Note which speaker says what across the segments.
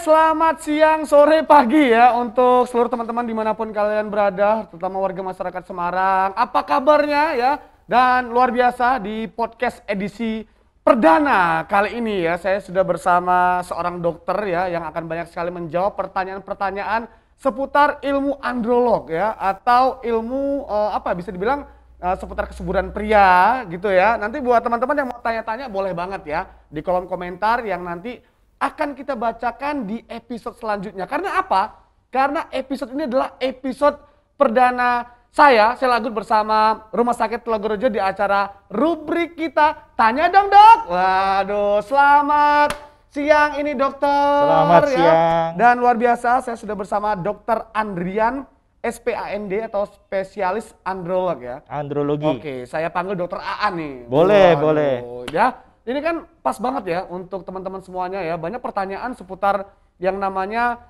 Speaker 1: selamat siang, sore, pagi ya untuk seluruh teman-teman dimanapun kalian berada, terutama warga masyarakat Semarang. Apa kabarnya ya? Dan luar biasa di podcast edisi perdana kali ini ya, saya sudah bersama seorang dokter ya yang akan banyak sekali menjawab pertanyaan-pertanyaan seputar ilmu androlog ya, atau ilmu apa bisa dibilang seputar kesuburan pria gitu ya. Nanti buat teman-teman yang mau tanya-tanya boleh banget ya di kolom komentar yang nanti akan kita bacakan di episode selanjutnya. Karena apa? Karena episode ini adalah episode perdana saya Lagut bersama Rumah Sakit Telogorejo di acara rubrik kita Tanya Dong Dok. Waduh, selamat siang ini dokter.
Speaker 2: Selamat
Speaker 1: ya.
Speaker 2: siang.
Speaker 1: Dan luar biasa saya sudah bersama Dokter Andrian SPAND atau spesialis androlog ya.
Speaker 2: Andrologi.
Speaker 1: Oke, saya panggil Dokter Aan nih.
Speaker 2: Boleh,
Speaker 1: Waduh,
Speaker 2: boleh.
Speaker 1: Ya. Ini kan pas banget ya untuk teman-teman semuanya ya. Banyak pertanyaan seputar yang namanya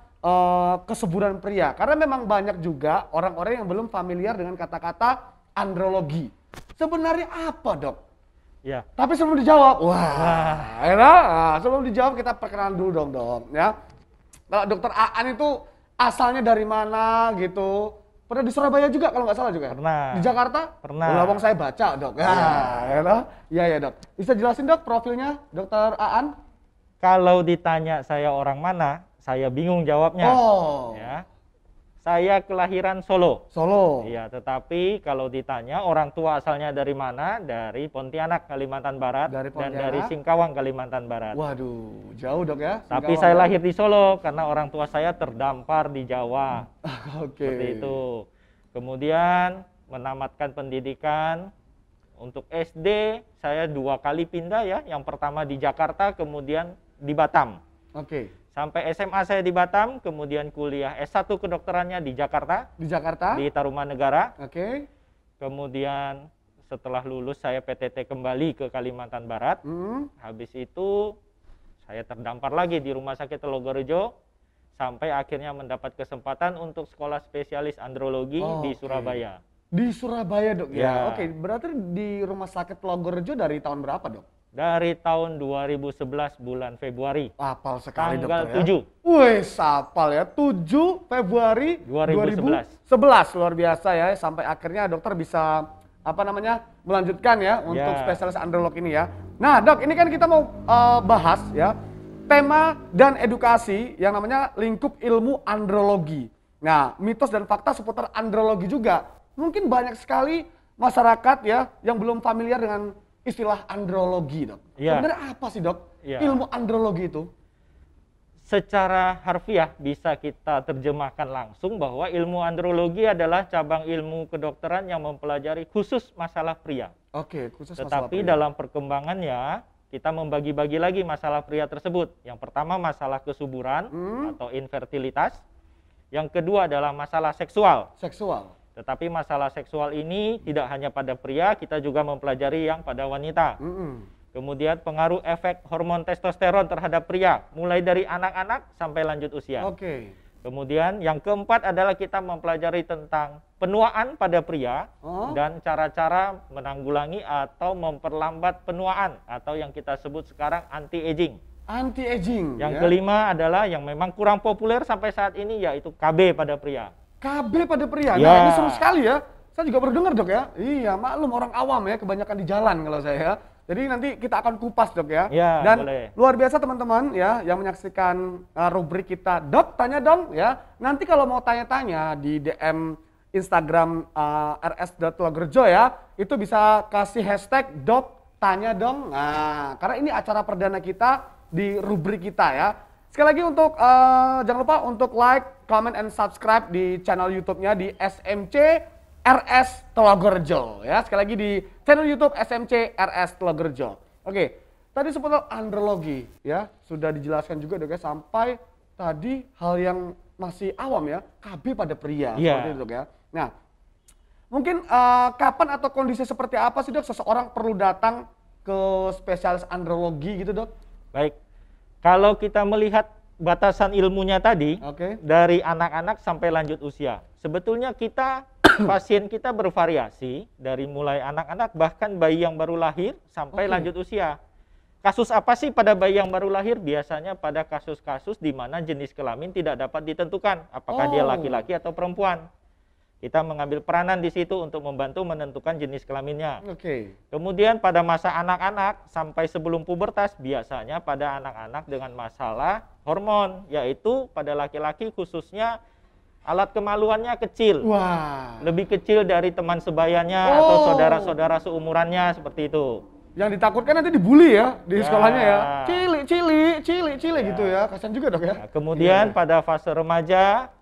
Speaker 1: kesuburan pria. Karena memang banyak juga orang-orang yang belum familiar dengan kata-kata andrologi. Sebenarnya apa dok?
Speaker 2: Ya.
Speaker 1: Tapi sebelum dijawab, sebelum dijawab kita perkenalan dulu dong dok. Ya. Kalau dokter Aan itu asalnya dari mana gitu? Pernah di Surabaya juga kalau nggak salah juga?
Speaker 2: Pernah.
Speaker 1: Di Jakarta?
Speaker 2: Pernah.
Speaker 1: Lawang saya baca dok. Ya dok. Bisa jelasin dok profilnya dokter Aan?
Speaker 2: Kalau ditanya saya orang mana, saya bingung jawabnya.
Speaker 1: Oh.
Speaker 2: Ya. Saya kelahiran Solo.
Speaker 1: Solo.
Speaker 2: Iya, tetapi kalau ditanya orang tua asalnya dari mana, dari Pontianak, Kalimantan Barat,
Speaker 1: Dari
Speaker 2: dan
Speaker 1: Pontianak.
Speaker 2: dari Singkawang, Kalimantan Barat.
Speaker 1: Waduh, jauh dok ya.
Speaker 2: Tapi
Speaker 1: Singkawang,
Speaker 2: saya
Speaker 1: ya?
Speaker 2: lahir di Solo karena orang tua saya terdampar di Jawa.
Speaker 1: Oke.
Speaker 2: Seperti itu. Kemudian menamatkan pendidikan untuk SD saya 2 kali pindah ya. Yang pertama di Jakarta, kemudian di Batam.
Speaker 1: Oke.
Speaker 2: Sampai SMA saya di Batam, kemudian kuliah S1 kedokterannya di Jakarta,
Speaker 1: Di Jakarta?
Speaker 2: di Tarumanegara.
Speaker 1: Oke.
Speaker 2: Kemudian setelah lulus saya PTT kembali ke Kalimantan Barat. Habis itu saya terdampar lagi di Rumah Sakit Telogorejo sampai akhirnya mendapat kesempatan untuk sekolah spesialis andrologi di Surabaya.
Speaker 1: Di Surabaya dok ya.
Speaker 2: Ya.
Speaker 1: Oke, berarti di Rumah Sakit Telogorejo dari tahun berapa dok?
Speaker 2: Dari tahun 2011 bulan Februari.
Speaker 1: Apal sekali
Speaker 2: Tanggal
Speaker 1: dokter ya.
Speaker 2: 7.
Speaker 1: Wih, sapal ya. 7 Februari
Speaker 2: 2011.
Speaker 1: 2011. Luar biasa ya. Sampai akhirnya dokter bisa melanjutkan ya untuk spesialis androlog ini ya. Nah dok, ini kan kita mau bahas ya tema dan edukasi yang namanya lingkup ilmu andrologi. Nah, mitos dan fakta seputar andrologi juga. Mungkin banyak sekali masyarakat ya yang belum familiar dengan istilah andrologi dok.
Speaker 2: Ya.
Speaker 1: Sebenarnya apa sih dok
Speaker 2: Ya.
Speaker 1: ilmu andrologi itu?
Speaker 2: Secara harfiah bisa kita terjemahkan langsung bahwa ilmu andrologi adalah cabang ilmu kedokteran yang mempelajari khusus masalah pria.
Speaker 1: Oke, khusus masalah
Speaker 2: Tetapi
Speaker 1: pria.
Speaker 2: dalam perkembangannya kita membagi-bagi lagi masalah pria tersebut. Yang pertama masalah kesuburan atau infertilitas. Yang kedua adalah masalah seksual.
Speaker 1: Seksual.
Speaker 2: Tetapi masalah seksual ini tidak hanya pada pria, kita juga mempelajari yang pada wanita. Kemudian pengaruh efek hormon testosteron terhadap pria, mulai dari anak-anak sampai lanjut usia.
Speaker 1: Oke.
Speaker 2: Kemudian yang keempat adalah kita mempelajari tentang penuaan pada pria dan cara-cara menanggulangi atau memperlambat penuaan atau yang kita sebut sekarang anti-aging.
Speaker 1: Anti-aging.
Speaker 2: Yang
Speaker 1: ya.
Speaker 2: kelima adalah yang memang kurang populer sampai saat ini yaitu KB pada pria.
Speaker 1: KB pada pria.
Speaker 2: Ya.
Speaker 1: Nah, ini seru sekali ya. Saya juga baru dengar dok ya. Iya, maklum orang awam ya, kebanyakan di jalan kalau saya ya. Jadi nanti kita akan kupas dok ya.
Speaker 2: Ya,
Speaker 1: Dan
Speaker 2: boleh.
Speaker 1: luar biasa teman-teman ya yang menyaksikan rubrik kita Dok Tanya Dong ya. Nanti kalau mau tanya-tanya di DM Instagram rs.telogorejo ya, itu bisa kasih hashtag Dok Tanya Dong. Nah, karena ini acara perdana kita di rubrik kita ya. Sekali lagi untuk jangan lupa untuk like, comment, and subscribe di channel YouTube-nya di SMC RS Telogorejo ya. Sekali lagi di channel YouTube SMC RS Telogorejo. Oke, tadi seputar andrologi ya sudah dijelaskan juga dok ya, sampai tadi hal yang masih awam ya, KB pada pria seperti itu dok ya. Nah, mungkin kapan atau kondisi seperti apa sih dok seseorang perlu datang ke spesialis andrologi gitu dok?
Speaker 2: Baik, kalau kita melihat batasan ilmunya tadi, dari anak-anak sampai lanjut usia. Sebetulnya pasien kita bervariasi dari mulai anak-anak bahkan bayi yang baru lahir sampai lanjut usia. Kasus apa sih pada bayi yang baru lahir? Biasanya pada kasus-kasus di mana jenis kelamin tidak dapat ditentukan, apakah dia laki-laki atau perempuan. Kita mengambil peranan di situ untuk membantu menentukan jenis kelaminnya. Kemudian pada masa anak-anak sampai sebelum pubertas, biasanya pada anak-anak dengan masalah hormon, yaitu pada laki-laki khususnya alat kemaluannya kecil. Lebih kecil dari teman sebayanya atau saudara-saudara seumurannya, seperti itu.
Speaker 1: Yang ditakutkan nanti dibully ya di sekolahnya ya. Cili gitu ya. Kasian juga dok ya.
Speaker 2: Nah, kemudian pada fase remaja,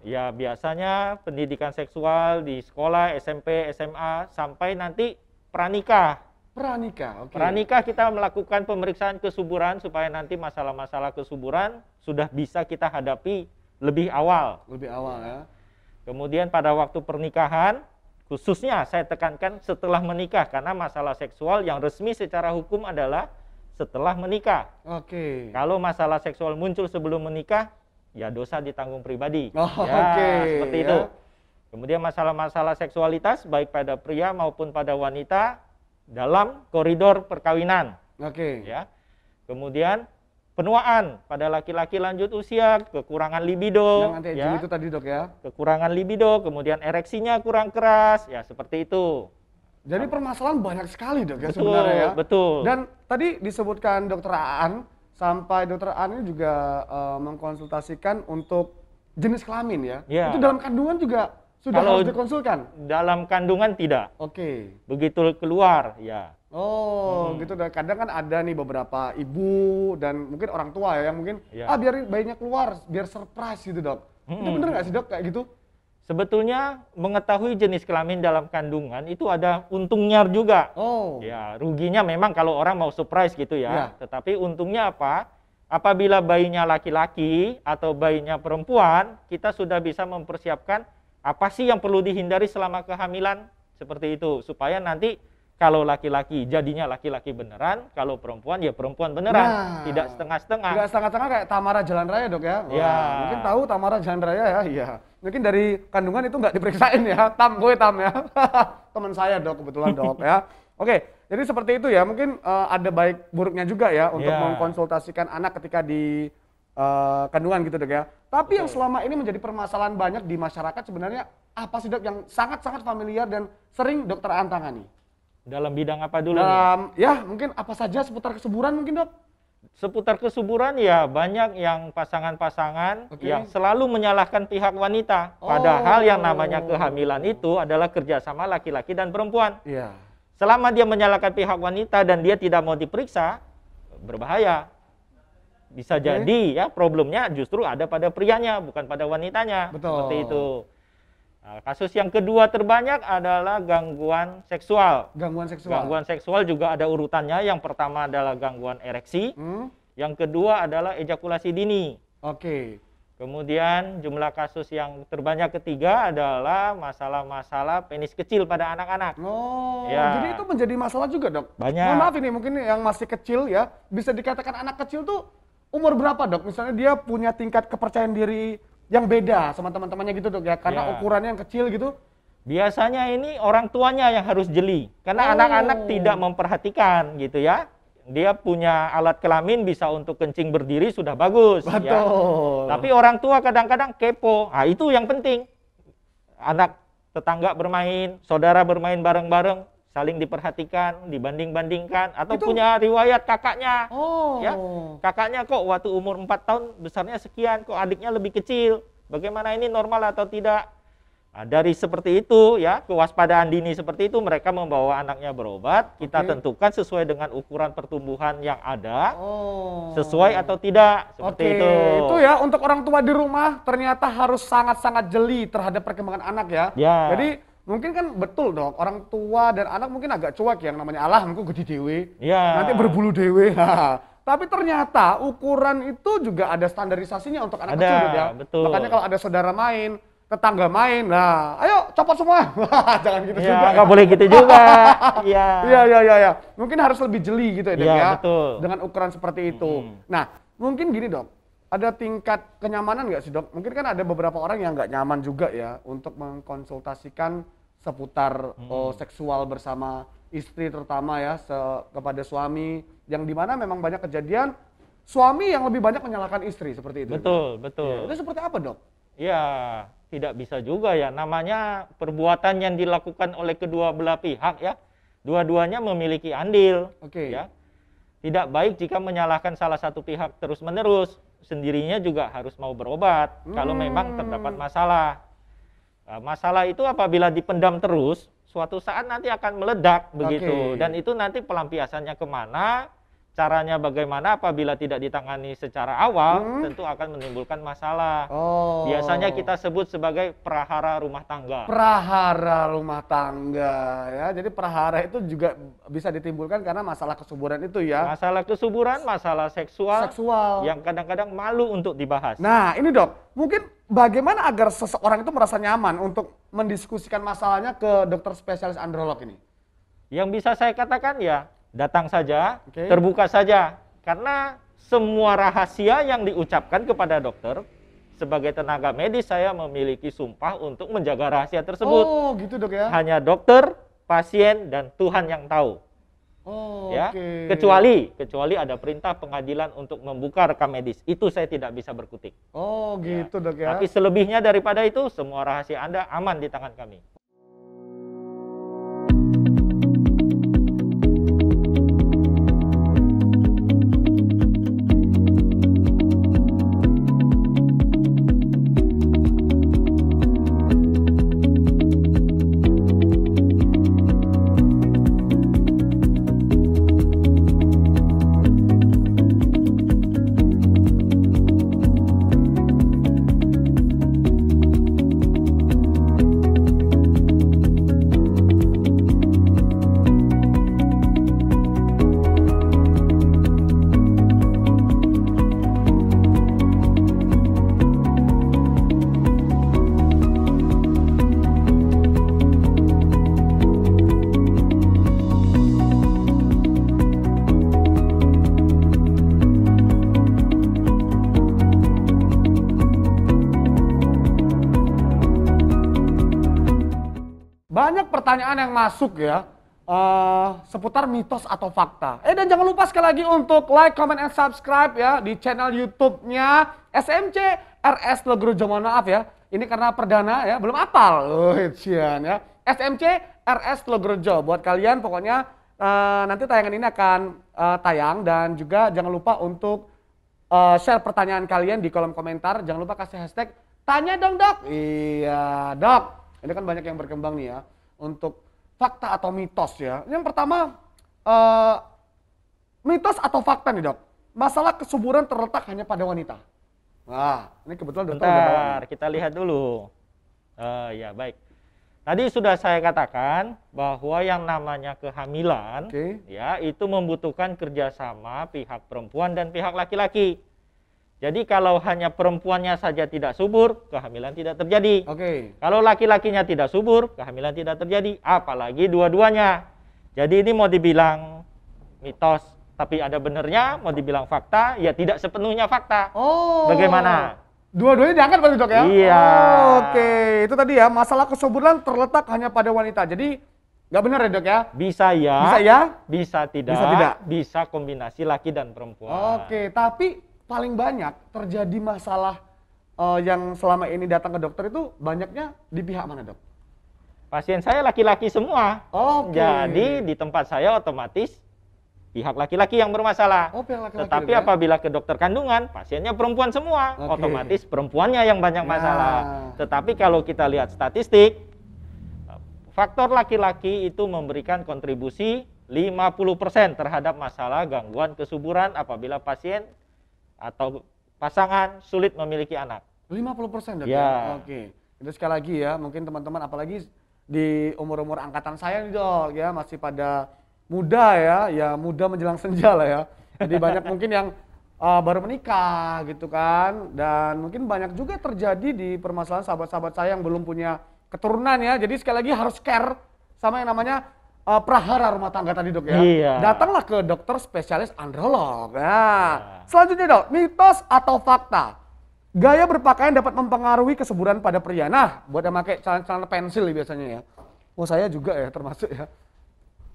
Speaker 2: ya biasanya pendidikan seksual di sekolah, SMP, SMA, sampai nanti pranikah. Pranikah kita melakukan pemeriksaan kesuburan supaya nanti masalah-masalah kesuburan sudah bisa kita hadapi lebih awal.
Speaker 1: Ya.
Speaker 2: Kemudian pada waktu pernikahan, khususnya saya tekankan setelah menikah, karena masalah seksual yang resmi secara hukum adalah setelah menikah. Kalau masalah seksual muncul sebelum menikah, ya dosa ditanggung pribadi. Seperti itu. Kemudian masalah-masalah seksualitas baik pada pria maupun pada wanita dalam koridor perkawinan. Ya. Kemudian penuaan pada laki-laki lanjut usia, kekurangan libido,
Speaker 1: itu tadi dok ya.
Speaker 2: Kekurangan libido, kemudian ereksinya kurang keras, ya seperti itu.
Speaker 1: Jadi permasalahan banyak sekali dok ya sebenarnya ya.
Speaker 2: Betul.
Speaker 1: Dan tadi disebutkan dokter Aan, sampai dokter Aan ini juga mengkonsultasikan untuk jenis kelamin ya. Itu dalam kandungan juga sudah harus dikonsulkan?
Speaker 2: Dalam kandungan tidak. Begitu keluar, ya.
Speaker 1: Gitu. Kadang kan ada nih beberapa ibu dan mungkin orang tua ya yang mungkin biar bayinya keluar, biar surprise gitu dok. Itu bener nggak sih dok kayak gitu?
Speaker 2: Sebetulnya mengetahui jenis kelamin dalam kandungan itu ada untungnya juga. Ya, ruginya memang kalau orang mau surprise gitu ya. Tetapi untungnya apa? Apabila bayinya laki-laki atau bayinya perempuan, kita sudah bisa mempersiapkan apa sih yang perlu dihindari selama kehamilan, seperti itu, supaya nanti kalau laki-laki jadinya laki-laki beneran, kalau perempuan ya perempuan beneran, tidak setengah-setengah.
Speaker 1: Tidak setengah-setengah kayak Tamara Jalan Raya dok ya. Mungkin tahu Tamara Jalan Raya ya. Iya. Mungkin dari kandungan itu nggak diperiksain ya. Gue Tam ya. Teman saya dok kebetulan dok ya. Jadi seperti itu ya. Mungkin ada baik buruknya juga ya untuk mengkonsultasikan anak ketika di kandungan gitu dok ya. Tapi yang selama ini menjadi permasalahan banyak di masyarakat sebenarnya apa sih dok yang sangat-sangat familiar dan sering dokter Aan tangani?
Speaker 2: Dalam bidang apa dulu?
Speaker 1: Ya mungkin apa saja seputar kesuburan mungkin dok?
Speaker 2: Seputar kesuburan ya banyak yang pasangan-pasangan yang selalu menyalahkan pihak wanita. Padahal yang namanya kehamilan itu adalah kerjasama laki-laki dan perempuan. Selama dia menyalahkan pihak wanita dan dia tidak mau diperiksa, berbahaya. Bisa jadi ya problemnya justru ada pada prianya bukan pada wanitanya. Seperti itu. Nah, kasus yang kedua terbanyak adalah gangguan seksual. Gangguan seksual juga ada urutannya. Yang pertama adalah gangguan ereksi. Yang kedua adalah ejakulasi dini. Kemudian jumlah kasus yang terbanyak ketiga adalah masalah-masalah penis kecil pada anak-anak.
Speaker 1: Jadi itu menjadi masalah juga dok?
Speaker 2: Banyak.
Speaker 1: Mohon maaf ini mungkin yang masih kecil ya, bisa dikatakan anak kecil tuh umur berapa dok? Misalnya dia punya tingkat kepercayaan diri yang beda sama teman-temannya gitu dok ya, karena ukurannya yang kecil gitu.
Speaker 2: Biasanya ini orang tuanya yang harus jeli, karena anak-anak tidak memperhatikan gitu ya. Dia punya alat kelamin bisa untuk kencing berdiri sudah bagus. Ya. Tapi orang tua kadang-kadang kepo. Nah itu yang penting. Anak tetangga bermain, saudara bermain bareng-bareng, saling diperhatikan, dibanding-bandingkan, atau punya riwayat kakaknya. Ya, kakaknya kok waktu umur 4 tahun besarnya sekian, kok adiknya lebih kecil. Bagaimana ini normal atau tidak? Nah, dari seperti itu ya, kewaspadaan dini seperti itu mereka membawa anaknya berobat, kita tentukan sesuai dengan ukuran pertumbuhan yang ada, sesuai atau tidak, seperti itu.
Speaker 1: Itu ya untuk orang tua di rumah ternyata harus sangat-sangat jeli terhadap perkembangan anak ya. Jadi mungkin kan betul dok, orang tua dan anak mungkin agak cuek yang namanya Allah, mungkin gede dewe, nanti berbulu dewe. Tapi ternyata ukuran itu juga ada standarisasinya untuk anak kecil ya. Makanya kalau ada saudara main, tetangga main, nah ayo copot semua. Jangan gitu juga.
Speaker 2: Nggak boleh gitu juga.
Speaker 1: Iya. Mungkin harus lebih jeli gitu ya dok ya.
Speaker 2: Betul.
Speaker 1: Dengan ukuran seperti itu. Nah mungkin gini dok, ada tingkat kenyamanan nggak sih dok? Mungkin kan ada beberapa orang yang nggak nyaman juga ya untuk mengkonsultasikan seputar seksual bersama istri terutama ya kepada suami, yang dimana memang banyak kejadian suami yang lebih banyak menyalahkan istri seperti itu.
Speaker 2: Betul, betul.
Speaker 1: Ya, itu seperti apa, Dok?
Speaker 2: Ya, tidak bisa juga ya. Namanya perbuatan yang dilakukan oleh kedua belah pihak ya. Dua-duanya memiliki andil.
Speaker 1: Oke.
Speaker 2: Ya. Tidak baik jika menyalahkan salah satu pihak terus-menerus. Sendirinya juga harus mau berobat kalau memang terdapat masalah. Nah, masalah itu apabila dipendam terus, suatu saat nanti akan meledak begitu. Dan itu nanti pelampiasannya kemana, caranya bagaimana apabila tidak ditangani secara awal, tentu akan menimbulkan masalah. Biasanya kita sebut sebagai prahara rumah tangga.
Speaker 1: Prahara rumah tangga ya. Jadi prahara itu juga bisa ditimbulkan karena masalah kesuburan itu ya.
Speaker 2: Masalah kesuburan, masalah seksual. Yang kadang-kadang malu untuk dibahas.
Speaker 1: Nah ini, Dok, mungkin bagaimana agar seseorang itu merasa nyaman untuk mendiskusikan masalahnya ke dokter spesialis androlog ini?
Speaker 2: Yang bisa saya katakan ya, datang saja, terbuka saja. Karena semua rahasia yang diucapkan kepada dokter, sebagai tenaga medis saya memiliki sumpah untuk menjaga rahasia tersebut.
Speaker 1: Oh gitu, Dok ya?
Speaker 2: Hanya dokter, pasien, dan Tuhan yang tahu. Ya, kecuali ada perintah pengadilan untuk membuka rekam medis. Itu saya tidak bisa berkutik.
Speaker 1: Oh gitu, ya. Dok ya?
Speaker 2: Tapi selebihnya daripada itu, semua rahasia Anda aman di tangan kami.
Speaker 1: Banyak pertanyaan yang masuk ya seputar mitos atau fakta. Dan jangan lupa sekali lagi untuk like, comment, and subscribe ya di channel YouTube-nya SMC RS Logrojo. Mohon maaf ya, ini karena perdana ya, belum hafal. Ya. SMC RS Logrojo. Buat kalian pokoknya nanti tayangan ini akan tayang, dan juga jangan lupa untuk share pertanyaan kalian di kolom komentar. Jangan lupa kasih hashtag tanya dong, Dok. Iya, Dok. Ini kan banyak yang berkembang nih ya, untuk fakta atau mitos ya. Yang pertama, mitos atau fakta nih, Dok. Masalah kesuburan terletak hanya pada wanita. Nah, ini kebetulan dokter udah bawa.
Speaker 2: Kita lihat dulu. Ya, baik. Tadi sudah saya katakan bahwa yang namanya kehamilan, ya, itu membutuhkan kerjasama pihak perempuan dan pihak laki-laki. Jadi kalau hanya perempuannya saja tidak subur, kehamilan tidak terjadi. Kalau laki-lakinya tidak subur, kehamilan tidak terjadi. Apalagi dua-duanya. Jadi ini mau dibilang mitos, tapi ada benernya. Mau dibilang fakta, ya tidak sepenuhnya fakta. Bagaimana?
Speaker 1: Dua-duanya diangkat berarti, Dok ya?
Speaker 2: Iya.
Speaker 1: Itu tadi ya, masalah kesuburan terletak hanya pada wanita. Jadi nggak benar ya, Dok ya?
Speaker 2: Bisa ya.
Speaker 1: Bisa ya?
Speaker 2: Bisa tidak.
Speaker 1: Bisa tidak.
Speaker 2: Bisa kombinasi laki dan perempuan.
Speaker 1: Tapi paling banyak terjadi masalah yang selama ini datang ke dokter itu banyaknya di pihak mana, Dok?
Speaker 2: Pasien saya laki-laki semua. Jadi di tempat saya otomatis pihak laki-laki yang bermasalah.
Speaker 1: Pihak laki-laki.
Speaker 2: Tetapi apabila ke dokter kandungan, pasiennya perempuan semua. Otomatis perempuannya yang banyak masalah. Tetapi kalau kita lihat statistik, faktor laki-laki itu memberikan kontribusi 50% terhadap masalah gangguan kesuburan apabila pasien atau pasangan sulit memiliki anak.
Speaker 1: 50%, Dok?
Speaker 2: Ya.
Speaker 1: Itu sekali lagi ya, mungkin teman-teman apalagi di umur-umur angkatan saya nih, Dok, ya, masih pada muda ya muda menjelang senja lah ya. Jadi banyak mungkin yang baru menikah gitu kan, dan mungkin banyak juga terjadi di permasalahan sahabat-sahabat saya yang belum punya keturunan ya. Jadi sekali lagi harus care sama yang namanya prahara rumah tangga tadi, Dok ya. Datanglah ke dokter spesialis androlog. Nah, selanjutnya, Dok, mitos atau fakta? Gaya berpakaian dapat mempengaruhi kesuburan pada pria. Nah, buat yang pakai celana pensil biasanya ya. Saya juga ya termasuk ya.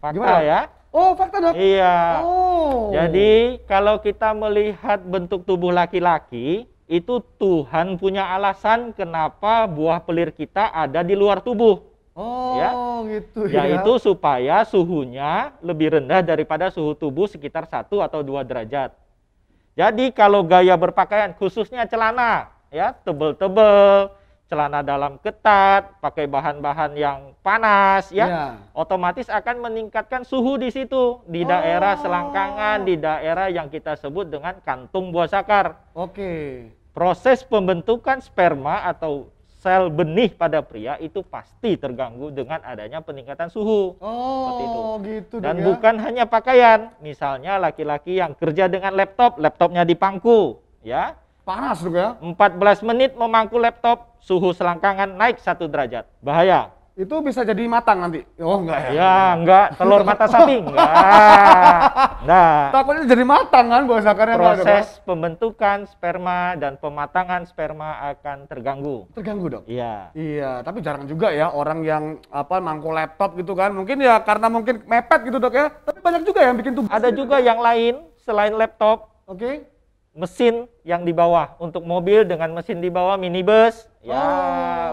Speaker 2: Fakta
Speaker 1: Gimana, Dok?
Speaker 2: ya.
Speaker 1: Oh, fakta, Dok?
Speaker 2: Iya.
Speaker 1: Oh.
Speaker 2: Jadi kalau kita melihat bentuk tubuh laki-laki, itu Tuhan punya alasan kenapa buah pelir kita ada di luar tubuh.
Speaker 1: Oh,
Speaker 2: Ya.
Speaker 1: gitu ya.
Speaker 2: Yaitu supaya suhunya lebih rendah daripada suhu tubuh sekitar 1 atau 2 derajat. Jadi kalau gaya berpakaian, khususnya celana, ya tebel-tebel, celana dalam ketat, pakai bahan-bahan yang panas, ya,
Speaker 1: Iya.
Speaker 2: otomatis akan meningkatkan suhu di situ, di daerah selangkangan, di daerah yang kita sebut dengan kantung buah sakar.
Speaker 1: Oke.
Speaker 2: Proses pembentukan sperma atau sel benih pada pria itu pasti terganggu dengan adanya peningkatan suhu. Seperti itu.
Speaker 1: Oh, gitu, Dok,
Speaker 2: Dan
Speaker 1: ya.
Speaker 2: bukan hanya pakaian, misalnya laki-laki yang kerja dengan laptop, laptopnya dipangku, ya.
Speaker 1: Panas, Dok, ya.
Speaker 2: 14 menit memangku laptop, suhu selangkangan naik 1 derajat. Bahaya.
Speaker 1: Itu bisa jadi matang nanti. Oh, enggak ya.
Speaker 2: Ya, enggak. Telur mata sapi, enggak. Nah,
Speaker 1: Takutnya jadi matang kan buah sakarnya, Dok, ya?
Speaker 2: proses pembentukan sperma dan pematangan sperma akan terganggu.
Speaker 1: Terganggu, Dok.
Speaker 2: Iya.
Speaker 1: Iya, tapi jarang juga ya orang yang mangkuk laptop gitu kan. Mungkin ya karena mungkin mepet gitu, Dok, ya. Tapi banyak juga yang bikin tubuh.
Speaker 2: Ada juga yang lain selain laptop,
Speaker 1: Oke.
Speaker 2: mesin yang di bawah. Untuk mobil dengan mesin di bawah, minibus, ya,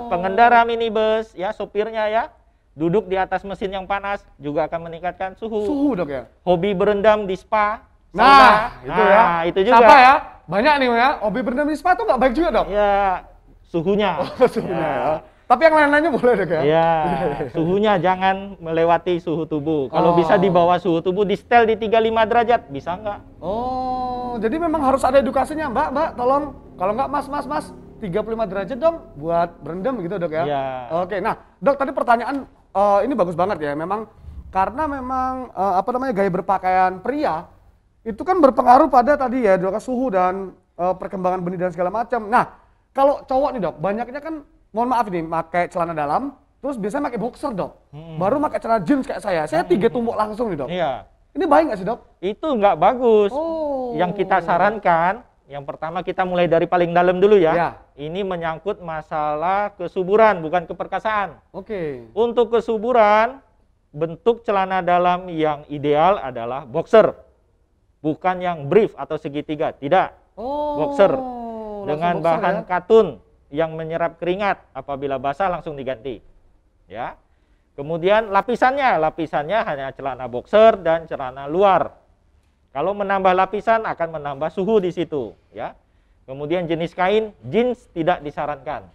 Speaker 2: pengendara minibus, ya, sopirnya ya, duduk di atas mesin yang panas juga akan meningkatkan suhu.
Speaker 1: Suhu, Dok, ya.
Speaker 2: Hobi berendam di spa,
Speaker 1: Nah,
Speaker 2: sauna.
Speaker 1: itu ya.
Speaker 2: Nah, itu juga.
Speaker 1: Siapa ya? Banyak nih ya. Hobi berendam di spa tuh nggak baik juga, Dok.
Speaker 2: Ya, suhunya.
Speaker 1: Suhunya ya. Tapi yang lain-lainnya boleh, Dok, ya.
Speaker 2: Ya, suhunya jangan melewati suhu tubuh. Kalau bisa di bawah suhu tubuh, di setel di 35 derajat, bisa nggak?
Speaker 1: Oh, jadi memang harus ada edukasinya, Mbak, tolong. Kalau nggak, Mas, 35 derajat dong buat berendam gitu, Dok, ya.
Speaker 2: Iya.
Speaker 1: Oke, nah, Dok, tadi pertanyaan ini bagus banget ya. Memang karena memang gaya berpakaian pria itu kan berpengaruh pada tadi ya, Dok, suhu dan perkembangan benih dan segala macam. Nah, kalau cowok nih, Dok, banyaknya kan mohon maaf nih, pakai celana dalam, terus biasanya pakai boxer, Dok. Baru pakai celana jeans kayak saya. Saya 3 tumbuk langsung nih, Dok.
Speaker 2: Iya.
Speaker 1: Ini baik nggak sih, Dok?
Speaker 2: Itu nggak bagus.
Speaker 1: Oh.
Speaker 2: Yang kita sarankan, yang pertama kita mulai dari paling dalam dulu ya.
Speaker 1: Ya.
Speaker 2: Ini menyangkut masalah kesuburan, bukan keperkasaan.
Speaker 1: Oke.
Speaker 2: Untuk kesuburan, bentuk celana dalam yang ideal adalah boxer. Bukan yang brief atau segitiga, tidak.
Speaker 1: Oh.
Speaker 2: Boxer.
Speaker 1: Langsung
Speaker 2: Dengan
Speaker 1: boxer,
Speaker 2: bahan
Speaker 1: ya?
Speaker 2: katun yang menyerap keringat, apabila basah langsung diganti. Ya. Kemudian lapisannya hanya celana boxer dan celana luar. Kalau menambah lapisan akan menambah suhu di situ, ya. Kemudian jenis kain, jeans tidak disarankan.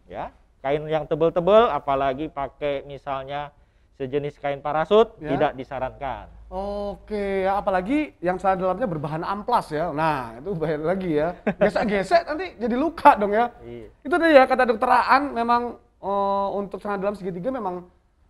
Speaker 2: Ya. Kain yang tebal-tebal apalagi pakai misalnya sejenis kain parasut,
Speaker 1: Ya.
Speaker 2: tidak disarankan.
Speaker 1: Oke, ya, apalagi yang celana dalamnya berbahan amplas ya. Nah, itu bahaya lagi ya. Gesek-gesek nanti jadi luka dong ya.
Speaker 2: Iya.
Speaker 1: Itu tadi ya kata dokter Aan, memang untuk celana dalam segitiga memang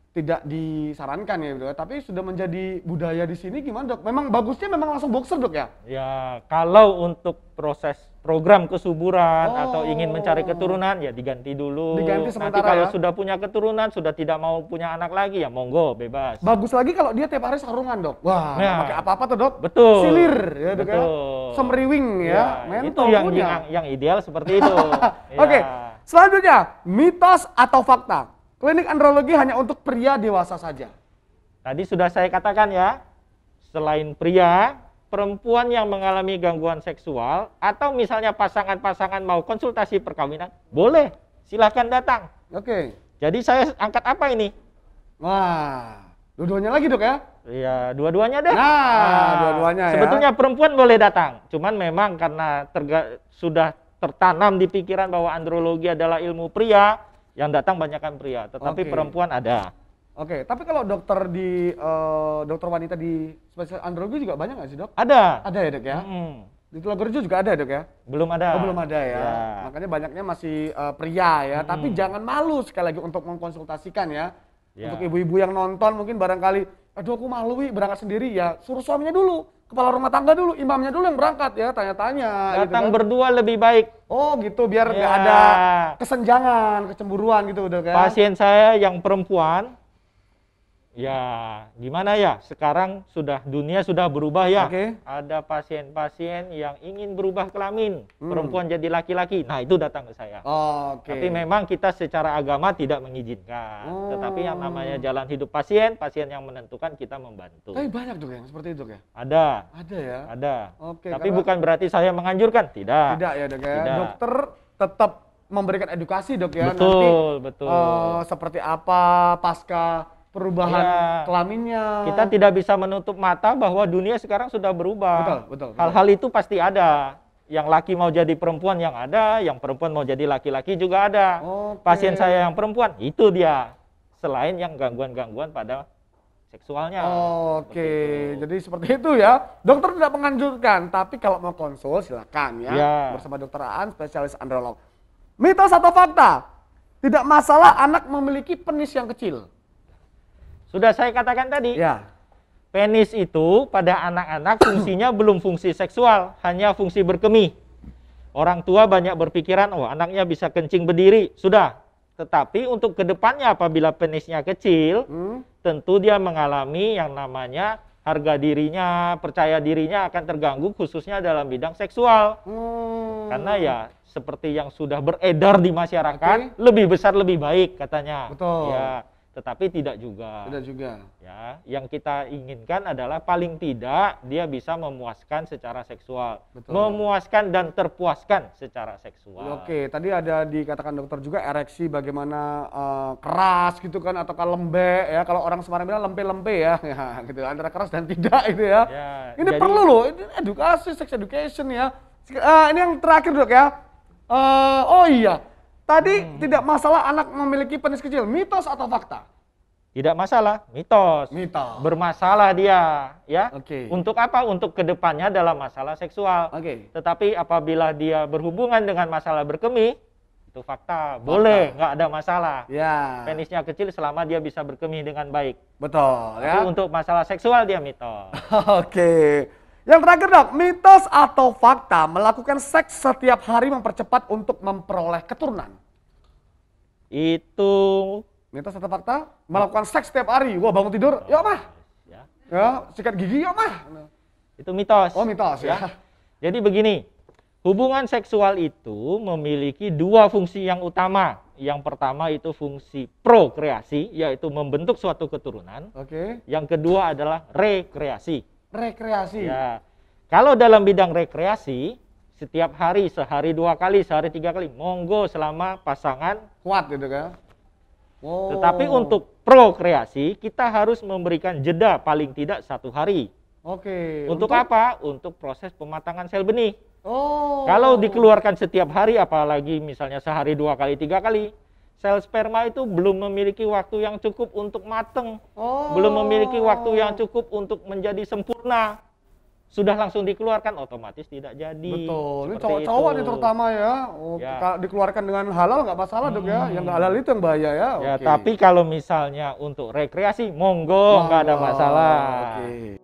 Speaker 1: tidak disarankan ya, Dok. Tapi sudah menjadi budaya di sini gimana, Dok? Memang bagusnya memang langsung boxer, Dok, ya?
Speaker 2: Ya, kalau untuk proses program kesuburan atau ingin
Speaker 1: Oh.
Speaker 2: mencari keturunan ya diganti dulu.
Speaker 1: Diganti
Speaker 2: Nanti
Speaker 1: sementara
Speaker 2: kalau
Speaker 1: ya?
Speaker 2: sudah punya keturunan, sudah tidak mau punya anak lagi ya monggo, bebas.
Speaker 1: Bagus lagi kalau dia tiap hari sarungan, Dok. Wah, nggak
Speaker 2: Nah.
Speaker 1: pakai apa-apa tuh, Dok.
Speaker 2: Betul.
Speaker 1: Silir ya, Dok, ya.
Speaker 2: Betul.
Speaker 1: Semriwing ya.
Speaker 2: Ya, itu
Speaker 1: Mentol punya.
Speaker 2: yang ideal seperti itu.
Speaker 1: Oke,
Speaker 2: Ya.
Speaker 1: selanjutnya, mitos atau fakta? Klinik andrologi hanya untuk pria dewasa saja.
Speaker 2: Tadi sudah saya katakan ya, selain pria, perempuan yang mengalami gangguan seksual atau misalnya pasangan-pasangan mau konsultasi perkawinan, boleh, silahkan datang.
Speaker 1: Oke.
Speaker 2: Jadi saya angkat apa ini?
Speaker 1: Wah, dua-duanya lagi, Dok, ya?
Speaker 2: Ya, dua-duanya deh.
Speaker 1: Nah, dua-duanya ya.
Speaker 2: Sebetulnya perempuan boleh datang, cuman memang karena sudah tertanam di pikiran bahwa andrologi adalah ilmu pria, yang datang banyakkan pria, tetapi
Speaker 1: Oke.
Speaker 2: perempuan ada.
Speaker 1: Oke, tapi kalau dokter di dokter wanita di spesialis andrologi juga banyak nggak sih, Dok?
Speaker 2: Ada.
Speaker 1: Ada ya, Dok, ya? Di Tulungagung juga ada, Dok, ya?
Speaker 2: Belum ada.
Speaker 1: Oh, belum ada ya.
Speaker 2: Ya.
Speaker 1: Makanya banyaknya masih pria ya. Tapi jangan malu sekali lagi untuk mengkonsultasikan ya.
Speaker 2: Ya.
Speaker 1: Untuk ibu-ibu yang nonton mungkin barangkali, aduh aku malu Wi, berangkat sendiri ya. Suruh suaminya dulu, kepala rumah tangga dulu, imamnya dulu yang berangkat ya, tanya-tanya.
Speaker 2: Datang
Speaker 1: gitu kan.
Speaker 2: berdua lebih baik.
Speaker 1: Oh gitu, biar nggak
Speaker 2: Ya.
Speaker 1: ada kesenjangan, kecemburuan gitu, Dok, ya.
Speaker 2: Pasien saya yang perempuan Ya, gimana ya? Sekarang dunia sudah berubah ya.
Speaker 1: Oke.
Speaker 2: Ada pasien-pasien yang ingin berubah kelamin, perempuan jadi laki-laki. Nah, itu datang ke saya.
Speaker 1: Oke.
Speaker 2: Tapi memang kita secara agama tidak mengizinkan. Tetapi yang namanya jalan hidup pasien yang menentukan, kita membantu.
Speaker 1: Tapi banyak dok yang seperti itu ya?
Speaker 2: Ada.
Speaker 1: Ada ya?
Speaker 2: Ada.
Speaker 1: Oke.
Speaker 2: Tapi bukan berarti saya menganjurkan, tidak.
Speaker 1: Tidak ya dok ya?
Speaker 2: Tidak.
Speaker 1: Dokter tetap memberikan edukasi dok ya?
Speaker 2: Betul,
Speaker 1: nanti,
Speaker 2: betul.
Speaker 1: Seperti apa pasca perubahan kelaminnya.
Speaker 2: Kita tidak bisa menutup mata bahwa dunia sekarang sudah berubah.
Speaker 1: Betul.
Speaker 2: Hal-hal itu pasti ada. Yang laki mau jadi perempuan yang ada, yang perempuan mau jadi laki-laki juga ada. Pasien saya yang perempuan, itu dia. Selain yang gangguan-gangguan pada seksualnya.
Speaker 1: Oke, jadi seperti itu ya. Dokter tidak menganjurkan, tapi kalau mau konsul silakan ya. Bersama Dokter Aan, spesialis androlog. Mitos atau fakta? Tidak masalah anak memiliki penis yang kecil.
Speaker 2: Sudah saya katakan tadi, penis itu pada anak-anak fungsinya belum fungsi seksual, hanya fungsi berkemih. Orang tua banyak berpikiran, oh anaknya bisa kencing berdiri, sudah. Tetapi untuk kedepannya apabila penisnya kecil, tentu dia mengalami yang namanya harga dirinya, percaya dirinya akan terganggu khususnya dalam bidang seksual. Karena ya seperti yang sudah beredar di masyarakat, lebih besar lebih baik katanya.
Speaker 1: Betul.
Speaker 2: Ya. Tetapi tidak juga.
Speaker 1: Tidak juga.
Speaker 2: Ya, yang kita inginkan adalah paling tidak dia bisa memuaskan secara seksual.
Speaker 1: Betul.
Speaker 2: Memuaskan dan terpuaskan secara seksual.
Speaker 1: Oke, tadi ada dikatakan dokter juga ereksi bagaimana keras gitu kan atau lembek ya. Kalau orang Semarang bilang lempe-lempe ya. Ya, gitu antara keras dan tidak itu ya. Ini jadi, perlu loh, ini edukasi, sex education ya. Ini yang terakhir dok ya. Oh iya. Tadi tidak masalah anak memiliki penis kecil, mitos atau fakta?
Speaker 2: Tidak masalah, mitos.
Speaker 1: Mitos.
Speaker 2: Bermasalah dia, ya.
Speaker 1: Oke.
Speaker 2: Untuk apa? Untuk kedepannya dalam masalah seksual.
Speaker 1: Oke.
Speaker 2: Tetapi apabila dia berhubungan dengan masalah berkemih, itu fakta. Boleh, nggak ada masalah.
Speaker 1: Ya.
Speaker 2: Penisnya kecil selama dia bisa berkemih dengan baik.
Speaker 1: Betul.
Speaker 2: Tapi untuk masalah seksual dia mitos.
Speaker 1: Oke. Yang terakhir dok, mitos atau fakta melakukan seks setiap hari mempercepat untuk memperoleh keturunan?
Speaker 2: Itu
Speaker 1: mitos atau fakta? Melakukan seks setiap hari, wah bangun tidur, yuk mah. Ya, sikat gigi yuk mah.
Speaker 2: Itu mitos.
Speaker 1: Oh mitos ya.
Speaker 2: Jadi begini, hubungan seksual itu memiliki dua fungsi yang utama. Yang pertama itu fungsi prokreasi, yaitu membentuk suatu keturunan.
Speaker 1: Oke.
Speaker 2: Yang kedua adalah rekreasi.
Speaker 1: Rekreasi.
Speaker 2: Ya. Kalau dalam bidang rekreasi, setiap hari, sehari 2 kali, sehari 3 kali, monggo selama pasangan
Speaker 1: kuat gitu kan. Oh.
Speaker 2: Tetapi untuk prokreasi, kita harus memberikan jeda paling tidak 1 hari.
Speaker 1: Oke.
Speaker 2: Untuk apa? Untuk proses pematangan sel benih.
Speaker 1: Oh.
Speaker 2: Kalau dikeluarkan setiap hari, apalagi misalnya sehari 2 kali, 3 kali, sel sperma itu belum memiliki waktu yang cukup untuk mateng. Belum memiliki waktu yang cukup untuk menjadi sempurna. Sudah langsung dikeluarkan, otomatis tidak jadi.
Speaker 1: Betul, ini cowok-cowok nih terutama ya. Dikeluarkan dengan halal nggak masalah dok ya. Yang nggak halal itu yang bahaya ya.
Speaker 2: Ya, tapi kalau misalnya untuk rekreasi, monggo, nggak ada masalah.
Speaker 1: Oke.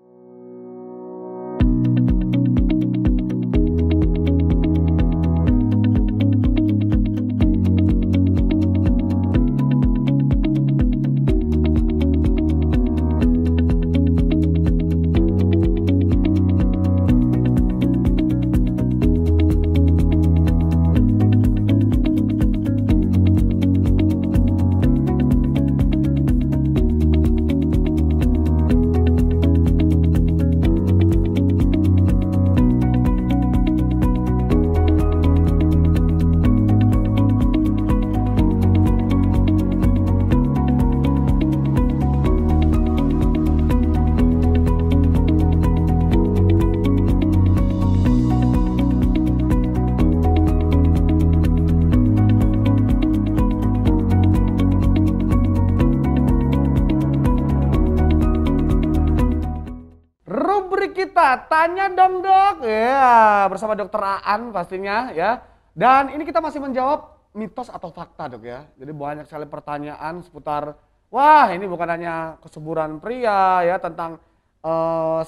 Speaker 1: Kita tanya dong dok, ya bersama Dokter Aan pastinya ya. Dan ini kita masih menjawab mitos atau fakta dok ya. Jadi banyak sekali pertanyaan seputar, wah ini bukan hanya kesuburan pria ya, tentang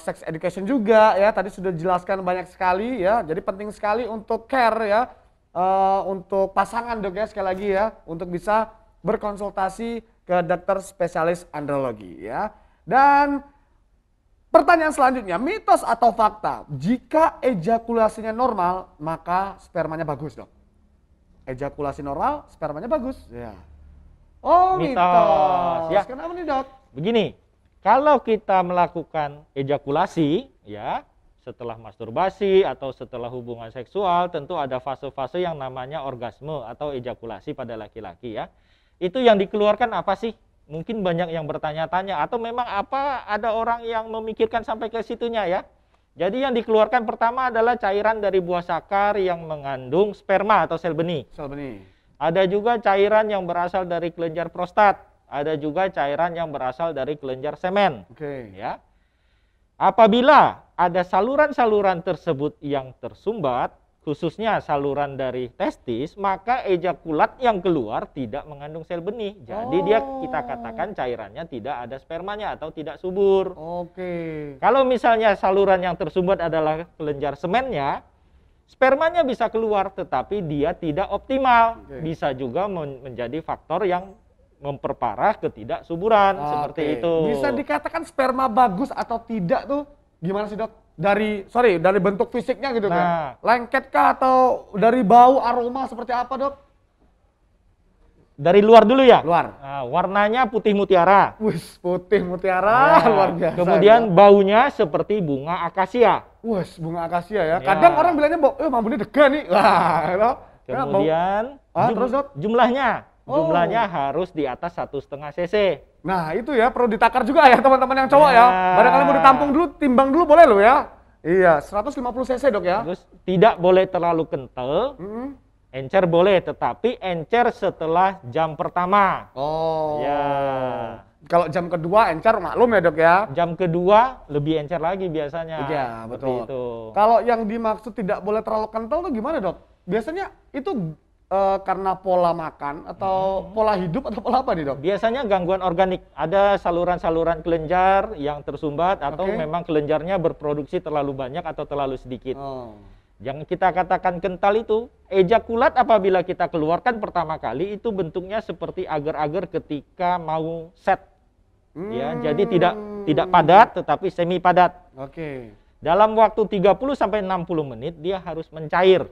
Speaker 1: sex education juga ya. Tadi sudah dijelaskan banyak sekali ya. Jadi penting sekali untuk care ya, untuk pasangan dok ya sekali lagi ya, untuk bisa berkonsultasi ke dokter spesialis andrologi ya. Dan pertanyaan selanjutnya, mitos atau fakta? Jika ejakulasinya normal, maka spermanya bagus, Dok. Ejakulasi normal, spermanya bagus. Ya. Oh, mitos.
Speaker 2: Ya.
Speaker 1: Kenapa nih, Dok?
Speaker 2: Begini, kalau kita melakukan ejakulasi ya, setelah masturbasi atau setelah hubungan seksual, tentu ada fase-fase yang namanya orgasme atau ejakulasi pada laki-laki ya. Itu yang dikeluarkan apa sih? Mungkin banyak yang bertanya-tanya, atau memang ada orang yang memikirkan sampai ke situnya ya. Jadi yang dikeluarkan pertama adalah cairan dari buah sakar yang mengandung sperma atau sel benih.
Speaker 1: Sel benih.
Speaker 2: Ada juga cairan yang berasal dari kelenjar prostat. Ada juga cairan yang berasal dari kelenjar semen.
Speaker 1: Oke.
Speaker 2: Ya. Apabila ada saluran-saluran tersebut yang tersumbat, khususnya saluran dari testis, maka ejakulat yang keluar tidak mengandung sel benih. Jadi dia kita katakan cairannya tidak ada spermanya atau tidak subur.
Speaker 1: Oke.
Speaker 2: Kalau misalnya saluran yang tersumbat adalah kelenjar semennya, spermanya bisa keluar tetapi dia tidak optimal. Bisa juga menjadi faktor yang memperparah ketidaksuburan seperti itu.
Speaker 1: Bisa dikatakan sperma bagus atau tidak tuh gimana sih, Dok? Dari bentuk fisiknya gitu kan. Lengket kah atau dari bau aroma seperti apa, Dok?
Speaker 2: Dari luar dulu ya?
Speaker 1: Luar.
Speaker 2: Nah, warnanya putih mutiara.
Speaker 1: Wih, putih mutiara, luar biasa.
Speaker 2: Kemudian baunya seperti bunga akasia.
Speaker 1: Wih, bunga akasia ya. Kadang orang bilangnya, mambunya dega nih. Lah,
Speaker 2: kemudian
Speaker 1: terus, Dok?
Speaker 2: Jumlahnya harus di atas 1,5 cc.
Speaker 1: Nah itu ya perlu ditakar juga ya teman-teman yang cowok ya. Barangkali mau ditampung dulu, timbang dulu boleh loh ya. Iya, 150 cc, Dok ya.
Speaker 2: Terus tidak boleh terlalu kental. Encer boleh, tetapi encer setelah jam pertama.
Speaker 1: Oh.
Speaker 2: Ya.
Speaker 1: Kalau jam kedua encer maklum ya, Dok ya.
Speaker 2: Jam kedua lebih encer lagi biasanya.
Speaker 1: Iya, betul.
Speaker 2: Itu.
Speaker 1: Kalau yang dimaksud tidak boleh terlalu kental tuh gimana, Dok? Biasanya itu karena pola makan atau pola hidup atau pola apa nih, Dok?
Speaker 2: Biasanya gangguan organik. Ada saluran-saluran kelenjar yang tersumbat atau memang kelenjarnya berproduksi terlalu banyak atau terlalu sedikit. Yang kita katakan kental itu, ejakulat apabila kita keluarkan pertama kali itu bentuknya seperti agar-agar ketika mau set. Ya, jadi tidak padat tetapi semi padat. Dalam waktu 30 sampai 60 menit dia harus mencair.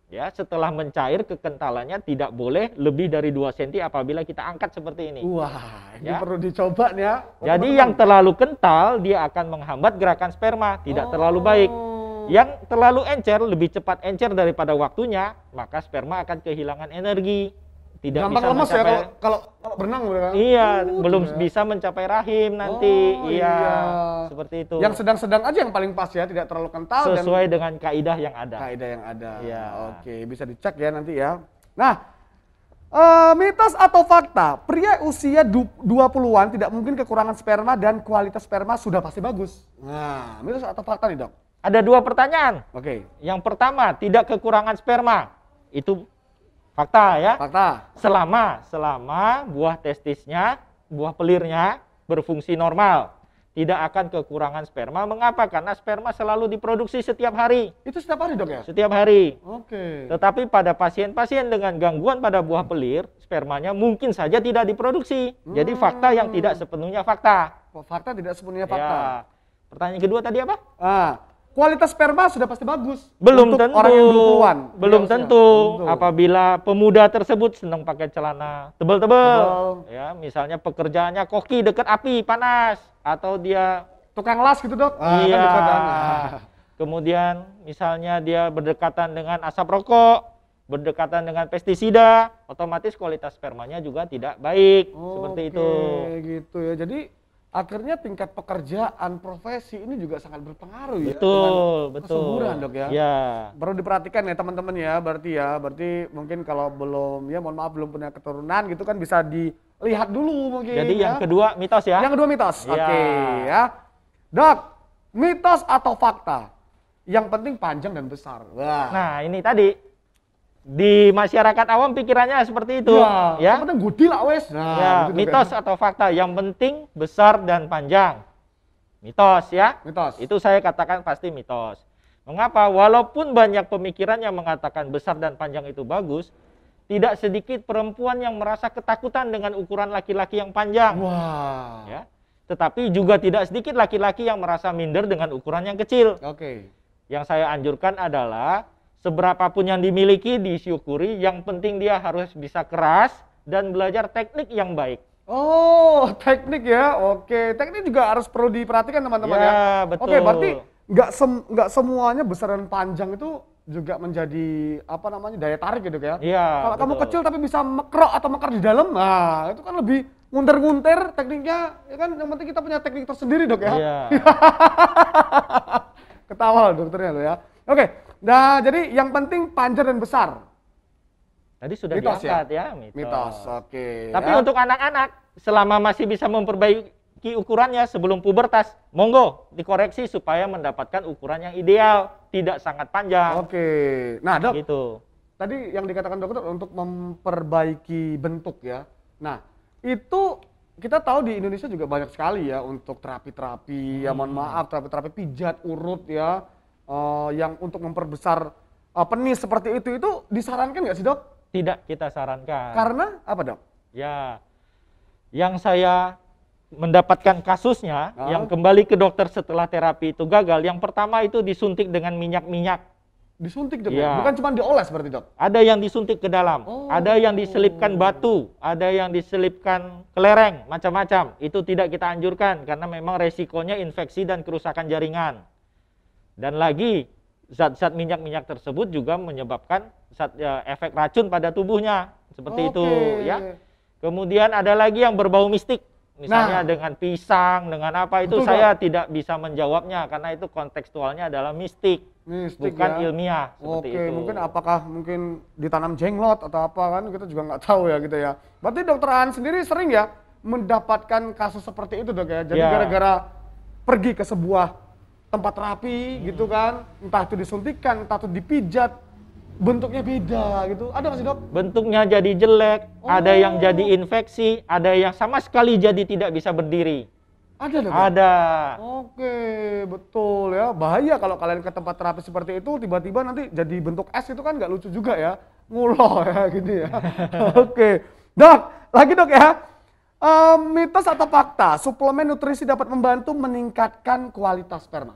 Speaker 2: Ya, setelah mencair kekentalannya tidak boleh lebih dari 2 cm apabila kita angkat seperti ini.
Speaker 1: Wah, ini perlu dicoba nih ya.
Speaker 2: Jadi yang terlalu kental dia akan menghambat gerakan sperma, tidak terlalu baik. Yang terlalu encer, lebih cepat encer daripada waktunya, maka sperma akan kehilangan energi. Tidak
Speaker 1: gampang
Speaker 2: bisa
Speaker 1: lemas
Speaker 2: mencapai,
Speaker 1: ya kalau berenang kan?
Speaker 2: Iya, belum bisa mencapai rahim nanti. Iya, seperti itu.
Speaker 1: Yang sedang-sedang aja yang paling pas ya, tidak terlalu kental
Speaker 2: sesuai dengan kaidah yang ada.
Speaker 1: Kaidah yang ada.
Speaker 2: Iya.
Speaker 1: Oke, bisa dicek ya nanti ya. Nah, mitos atau fakta, pria usia 20-an tidak mungkin kekurangan sperma dan kualitas sperma sudah pasti bagus. Nah, mitos atau fakta nih, Dok?
Speaker 2: Ada 2 pertanyaan. Yang pertama, tidak kekurangan sperma. Itu fakta ya.
Speaker 1: Fakta.
Speaker 2: Selama buah testisnya, buah pelirnya berfungsi normal. Tidak akan kekurangan sperma. Mengapa? Karena sperma selalu diproduksi setiap hari.
Speaker 1: Itu setiap hari, Dok ya?
Speaker 2: Setiap hari.
Speaker 1: Oke.
Speaker 2: Tetapi pada pasien-pasien dengan gangguan pada buah pelir, spermanya mungkin saja tidak diproduksi. Jadi fakta yang tidak sepenuhnya fakta.
Speaker 1: Fakta tidak sepenuhnya fakta.
Speaker 2: Ya. Pertanyaan kedua tadi apa?
Speaker 1: Kualitas sperma sudah pasti bagus.
Speaker 2: Belum
Speaker 1: untuk
Speaker 2: tentu.
Speaker 1: Orang yang 20-an.
Speaker 2: Belum tentu. Apabila pemuda tersebut senang pakai celana tebal-tebal, ya, misalnya pekerjaannya koki dekat api panas, atau dia
Speaker 1: tukang las gitu, Dok.
Speaker 2: Iya. Kan kemudian misalnya dia berdekatan dengan asap rokok, berdekatan dengan pestisida, otomatis kualitas spermanya juga tidak baik. Seperti itu.
Speaker 1: Gitu ya. Jadi akhirnya tingkat pekerjaan profesi ini juga sangat berpengaruh ya.
Speaker 2: Betul.
Speaker 1: Kesuburan, Dok ya.
Speaker 2: Ya.
Speaker 1: Perlu diperhatikan ya teman-teman ya. Berarti mungkin kalau belum ya mohon maaf belum punya keturunan gitu kan bisa dilihat dulu mungkin.
Speaker 2: Jadi yang kedua mitos ya.
Speaker 1: Yang kedua mitos.
Speaker 2: Ya.
Speaker 1: Oke ya. Dok, mitos atau fakta? Yang penting panjang dan besar. Wah.
Speaker 2: Nah, ini tadi di masyarakat awam pikirannya seperti itu, ya.
Speaker 1: Yang penting gudi lah wes. Nah,
Speaker 2: ya,
Speaker 1: gitu
Speaker 2: mitos
Speaker 1: kan.
Speaker 2: atau fakta, yang penting besar dan panjang. Mitos ya.
Speaker 1: Mitos.
Speaker 2: Itu saya katakan pasti mitos. Mengapa? Walaupun banyak pemikiran yang mengatakan besar dan panjang itu bagus, tidak sedikit perempuan yang merasa ketakutan dengan ukuran laki-laki yang panjang.
Speaker 1: Wah.
Speaker 2: Ya. Tetapi juga tidak sedikit laki-laki yang merasa minder dengan ukuran yang kecil.
Speaker 1: Oke.
Speaker 2: Yang saya anjurkan adalah seberapapun yang dimiliki disyukuri, yang penting dia harus bisa keras dan belajar teknik yang baik.
Speaker 1: Oh, teknik ya. Oke, teknik juga harus perlu diperhatikan teman-teman ya.
Speaker 2: Betul.
Speaker 1: Oke, berarti nggak semuanya besar dan panjang itu juga menjadi apa namanya daya tarik gitu ya.
Speaker 2: Iya.
Speaker 1: Kalau kamu kecil tapi bisa mekrok atau mekar di dalam, nah itu kan lebih ngunter-ngunter tekniknya, ya kan. Yang penting kita punya teknik tersendiri dok ya.
Speaker 2: Iya.
Speaker 1: Ketawa dokternya lo ya. Oke, nah jadi yang penting panjang dan besar.
Speaker 2: Tadi sudah
Speaker 1: Mitos
Speaker 2: diangkat ya, mitos.
Speaker 1: Mitos, oke.
Speaker 2: Tapi
Speaker 1: ya.
Speaker 2: untuk anak-anak, selama masih bisa memperbaiki ukurannya sebelum pubertas, monggo dikoreksi supaya mendapatkan ukuran yang ideal, tidak sangat panjang.
Speaker 1: Oke, nah dok,
Speaker 2: Gitu.
Speaker 1: tadi yang dikatakan dokter untuk memperbaiki bentuk ya. Nah, itu kita tahu di Indonesia juga banyak sekali ya untuk terapi-terapi, ya mohon maaf, terapi-terapi pijat, urut ya, yang untuk memperbesar penis seperti itu disarankan nggak sih dok?
Speaker 2: Tidak kita sarankan.
Speaker 1: Karena apa dok?
Speaker 2: Ya, yang saya mendapatkan kasusnya, yang kembali ke dokter setelah terapi itu gagal, yang pertama itu disuntik dengan minyak-minyak.
Speaker 1: Disuntik dok
Speaker 2: Ya.
Speaker 1: ya? Bukan cuma dioles berarti dok?
Speaker 2: Ada yang disuntik ke dalam, ada yang diselipkan batu, ada yang diselipkan kelereng, macam-macam. Itu tidak kita anjurkan karena memang resikonya infeksi dan kerusakan jaringan. Dan lagi, zat-zat minyak-minyak tersebut juga menyebabkan efek racun pada tubuhnya, seperti itu ya. Kemudian ada lagi yang berbau mistik, misalnya dengan pisang, dengan apa itu. Betul, saya tidak bisa menjawabnya karena itu kontekstualnya adalah mistik bukan
Speaker 1: ya?
Speaker 2: Ilmiah seperti itu.
Speaker 1: Mungkin apakah mungkin ditanam jenglot atau apa kan kita juga nggak tahu ya gitu ya. Berarti dokter Aan sendiri sering ya mendapatkan kasus seperti itu dok ya. Jadi gara-gara pergi ke sebuah tempat terapi gitu kan, entah itu disuntikan, entah itu dipijat, bentuknya beda gitu. Ada nggak sih dok?
Speaker 2: Bentuknya jadi jelek, ada yang jadi infeksi, ada yang sama sekali jadi tidak bisa berdiri.
Speaker 1: Ada dok?
Speaker 2: Ada.
Speaker 1: Oke, betul ya. Bahaya kalau kalian ke tempat terapi seperti itu, tiba-tiba nanti jadi bentuk es itu kan nggak lucu juga ya. Nguloh ya gitu ya. Oke. Dok, lagi dok ya. Mitos atau fakta, suplemen nutrisi dapat membantu meningkatkan kualitas sperma?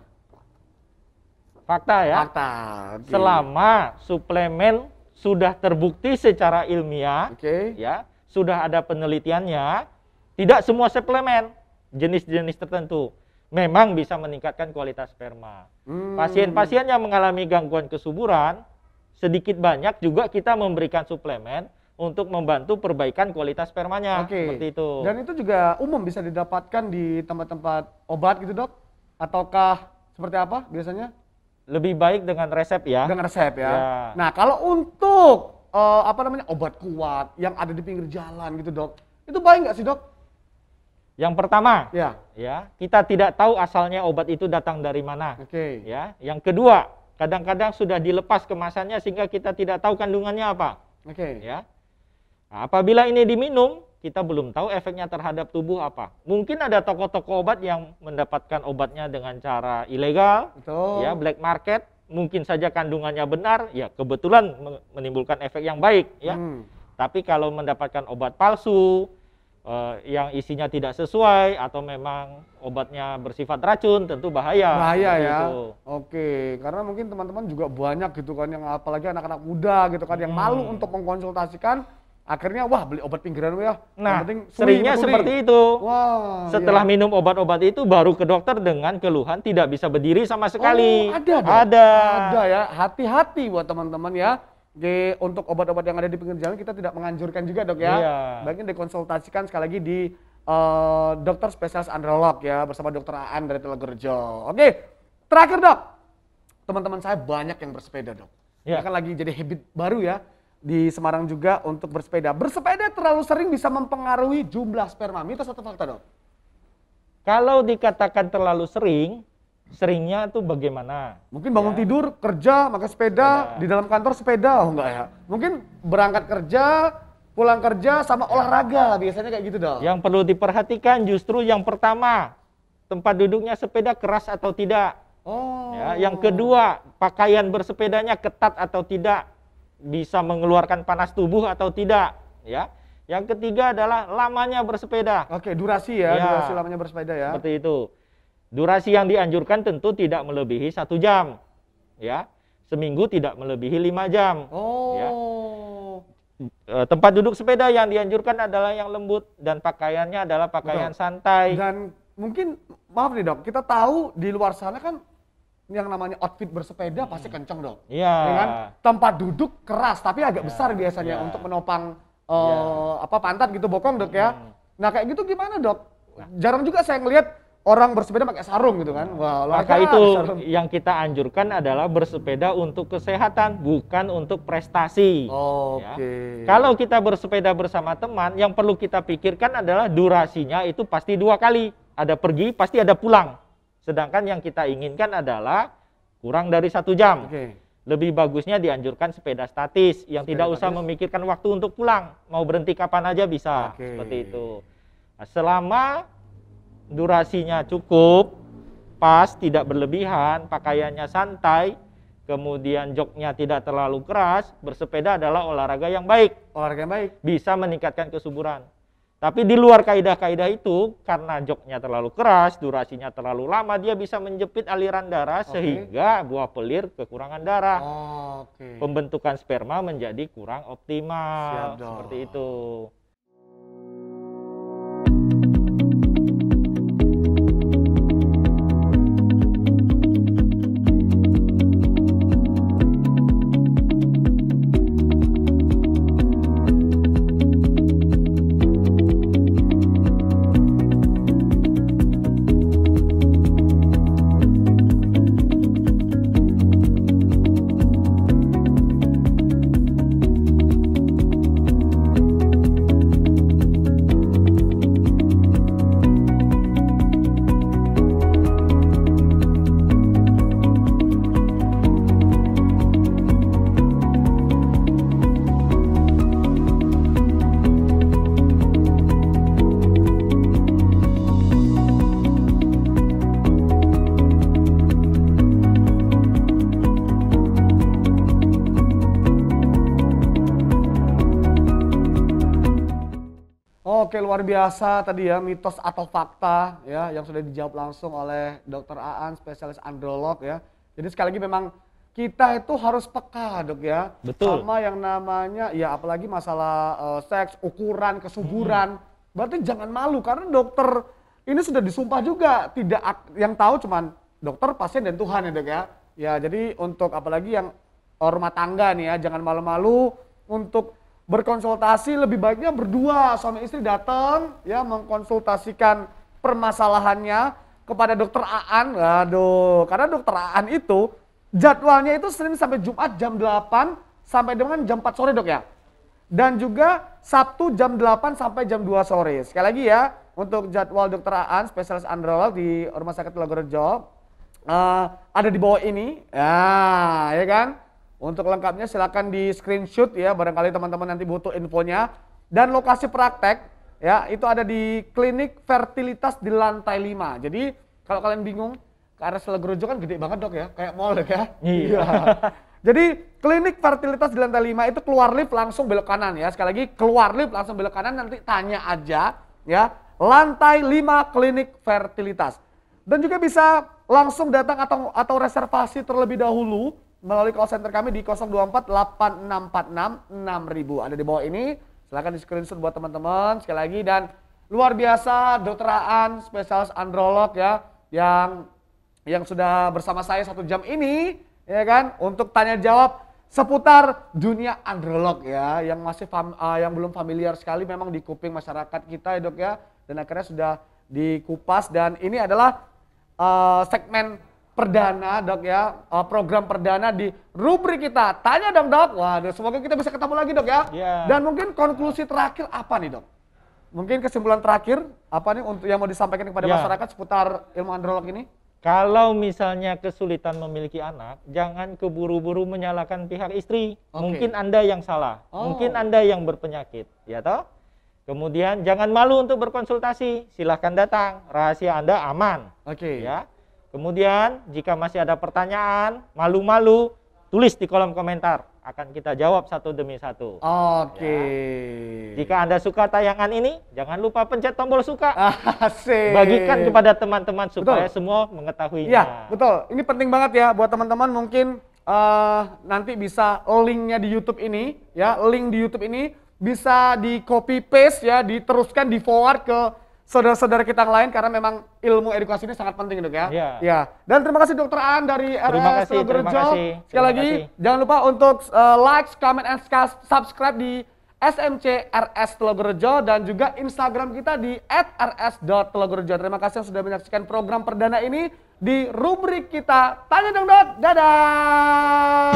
Speaker 2: Fakta ya.
Speaker 1: Fakta. Okay.
Speaker 2: Selama suplemen sudah terbukti secara ilmiah, ya, sudah ada penelitiannya, tidak semua suplemen jenis-jenis tertentu memang bisa meningkatkan kualitas sperma. Pasien-pasien yang mengalami gangguan kesuburan, sedikit banyak juga kita memberikan suplemen untuk membantu perbaikan kualitas spermanya. Seperti itu.
Speaker 1: Dan itu juga umum bisa didapatkan di tempat-tempat obat gitu dok? Ataukah seperti apa biasanya?
Speaker 2: Lebih baik dengan resep ya.
Speaker 1: Dengan resep ya. Nah kalau untuk obat kuat yang ada di pinggir jalan gitu dok, itu baik nggak sih dok?
Speaker 2: Yang pertama,
Speaker 1: ya,
Speaker 2: kita tidak tahu asalnya obat itu datang dari mana. Ya. Yang kedua, kadang-kadang sudah dilepas kemasannya sehingga kita tidak tahu kandungannya apa. Ya. Nah, apabila ini diminum, kita belum tahu efeknya terhadap tubuh apa. Mungkin ada toko-toko obat yang mendapatkan obatnya dengan cara ilegal, ya, black market. Mungkin saja kandungannya benar, ya kebetulan menimbulkan efek yang baik, ya. Tapi kalau mendapatkan obat palsu, yang isinya tidak sesuai atau memang obatnya bersifat racun, tentu bahaya.
Speaker 1: Bahaya ya. Oke, karena mungkin teman-teman juga banyak gitu kan yang apalagi anak-anak muda gitu kan yang malu untuk mengkonsultasikan. Akhirnya wah beli obat pinggiran ya.
Speaker 2: Nah, seringnya seperti itu.
Speaker 1: Wah,
Speaker 2: setelah minum obat-obat itu baru ke dokter dengan keluhan tidak bisa berdiri sama sekali.
Speaker 1: Ada. Ada ya. Hati-hati buat teman-teman ya. Untuk obat-obat yang ada di pinggir jalan kita tidak menganjurkan juga dok ya. Baiknya dikonsultasikan sekali lagi di dokter spesialis androlog ya bersama dokter Aan dari Telogorejo. Oke, terakhir dok. Teman-teman saya banyak yang bersepeda dok. Ya kan lagi jadi habit baru ya. Di Semarang juga untuk bersepeda. Bersepeda terlalu sering bisa mempengaruhi jumlah sperma. Mitos atau fakta dok?
Speaker 2: Kalau dikatakan terlalu sering, seringnya itu bagaimana?
Speaker 1: Mungkin bangun tidur, kerja, pakai sepeda, di dalam kantor sepeda, enggak ya? Mungkin berangkat kerja, pulang kerja, sama olahraga, biasanya kayak gitu dok.
Speaker 2: Yang perlu diperhatikan justru yang pertama, tempat duduknya sepeda keras atau tidak. Ya, yang kedua, pakaian bersepedanya ketat atau tidak. bisa mengeluarkan panas tubuh atau tidak, ya. Yang ketiga adalah lamanya bersepeda.
Speaker 1: Oke, durasi ya, durasi lamanya bersepeda ya.
Speaker 2: Seperti itu. Durasi yang dianjurkan tentu tidak melebihi 1 jam, ya. Seminggu tidak melebihi 5 jam.
Speaker 1: Oh.
Speaker 2: Ya. Tempat duduk sepeda yang dianjurkan adalah yang lembut dan pakaiannya adalah pakaian santai.
Speaker 1: Dan mungkin maaf nih dok, kita tahu di luar sana kan yang namanya outfit bersepeda pasti kenceng dok.
Speaker 2: Iya.
Speaker 1: Ya kan? Tempat duduk keras tapi agak besar biasanya untuk menopang pantat gitu, bokong dok ya. Nah kayak gitu gimana dok? Jarang juga saya ngelihat orang bersepeda pakai sarung gitu kan. Wah,
Speaker 2: maka itu yang kita anjurkan adalah bersepeda untuk kesehatan, bukan untuk prestasi.
Speaker 1: Oke.
Speaker 2: Kalau kita bersepeda bersama teman, yang perlu kita pikirkan adalah durasinya itu pasti 2 kali. Ada pergi, pasti ada pulang. Sedangkan yang kita inginkan adalah kurang dari 1 jam. Lebih bagusnya dianjurkan sepeda statis yang tidak usah memikirkan waktu untuk pulang. Mau berhenti kapan aja bisa. Seperti itu. Nah, selama durasinya cukup, pas, tidak berlebihan, pakaiannya santai, kemudian joknya tidak terlalu keras, bersepeda adalah olahraga yang baik.
Speaker 1: Olahraga yang baik.
Speaker 2: Bisa meningkatkan kesuburan. Tapi di luar kaidah-kaidah itu, karena joknya terlalu keras, durasinya terlalu lama, dia bisa menjepit aliran darah sehingga buah pelir kekurangan darah. Pembentukan sperma menjadi kurang optimal. Seperti itu.
Speaker 1: Oke, luar biasa tadi ya, mitos atau fakta ya yang sudah dijawab langsung oleh Dr. Aan, spesialis androlog ya. Jadi sekali lagi memang kita itu harus peka dok ya.
Speaker 2: Betul.
Speaker 1: Sama yang namanya ya apalagi masalah seks, ukuran, kesuburan. Berarti jangan malu karena dokter ini sudah disumpah juga, tidak yang tahu cuman dokter, pasien dan Tuhan ya dok ya. Ya jadi untuk apalagi yang rumah tangga nih ya, jangan malu-malu untuk berkonsultasi, lebih baiknya berdua suami istri datang ya mengkonsultasikan permasalahannya kepada dokter Aan. Aduh, karena dokter Aan itu jadwalnya itu Senin sampai Jumat jam 8 sampai dengan jam 4 sore dok ya. Dan juga Sabtu jam 8 sampai jam 2 sore. Sekali lagi ya, untuk jadwal dokter Aan, spesialis androlog di Rumah Sakit Logorejo ada di bawah ini. Ya kan? Untuk lengkapnya silakan di screenshot ya, barangkali teman-teman nanti butuh infonya. Dan lokasi praktek ya, itu ada di klinik fertilitas di lantai 5. Jadi kalau kalian bingung, ke RS Logorejo kan gede banget dok ya, kayak mall ya. Iya. Jadi klinik fertilitas di lantai 5 itu keluar lift langsung belok kanan ya. Sekali lagi keluar lift langsung belok kanan, nanti tanya aja ya. Lantai 5 klinik fertilitas. Dan juga bisa langsung datang atau reservasi terlebih dahulu melalui call center kami di 024 8646 6000. Ada di bawah ini. Silahkan di screenshot buat teman-teman. Sekali lagi, dan luar biasa Dr. Aan, spesialis androlog ya, yang sudah bersama saya 1 jam ini ya kan, untuk tanya jawab seputar dunia androlog ya, yang masih yang belum familiar sekali memang di kuping masyarakat kita ya dok ya, dan akhirnya sudah dikupas. Dan ini adalah segmen perdana dok ya, program perdana di rubrik kita Tanya Dong Dok. Waduh, semoga kita bisa ketemu lagi dok ya. Dan mungkin konklusi terakhir apa nih dok? Mungkin kesimpulan terakhir apa nih untuk yang mau disampaikan kepada masyarakat seputar ilmu androlog ini?
Speaker 2: Kalau misalnya kesulitan memiliki anak, jangan keburu-buru menyalahkan pihak istri. Mungkin Anda yang salah, mungkin Anda yang berpenyakit, ya toh? Kemudian jangan malu untuk berkonsultasi, silahkan datang, rahasia Anda aman. Ya. Kemudian jika masih ada pertanyaan, malu-malu, tulis di kolom komentar. akan kita jawab satu demi satu.
Speaker 1: Oke.
Speaker 2: Jika Anda suka tayangan ini, jangan lupa pencet tombol suka.
Speaker 1: Asik.
Speaker 2: Bagikan kepada teman-teman supaya semua mengetahuinya.
Speaker 1: Iya, betul. Ini penting banget ya buat teman-teman, mungkin nanti bisa linknya di YouTube ini, ya, link di YouTube ini bisa di copy paste ya, diteruskan di forward ke saudara-saudara kita yang lain karena memang ilmu edukasi ini sangat penting, Dok, ya.
Speaker 2: Iya.
Speaker 1: Ya. Dan terima kasih Dokter Aan dari RS Logorejo. Sekali lagi jangan lupa untuk like, comment, and subscribe di SMC RS Logorejo dan juga Instagram kita di @rs.logorejo. Terima kasih yang sudah menyaksikan program perdana ini di rubrik kita Tanya Dong Dot. Dadah.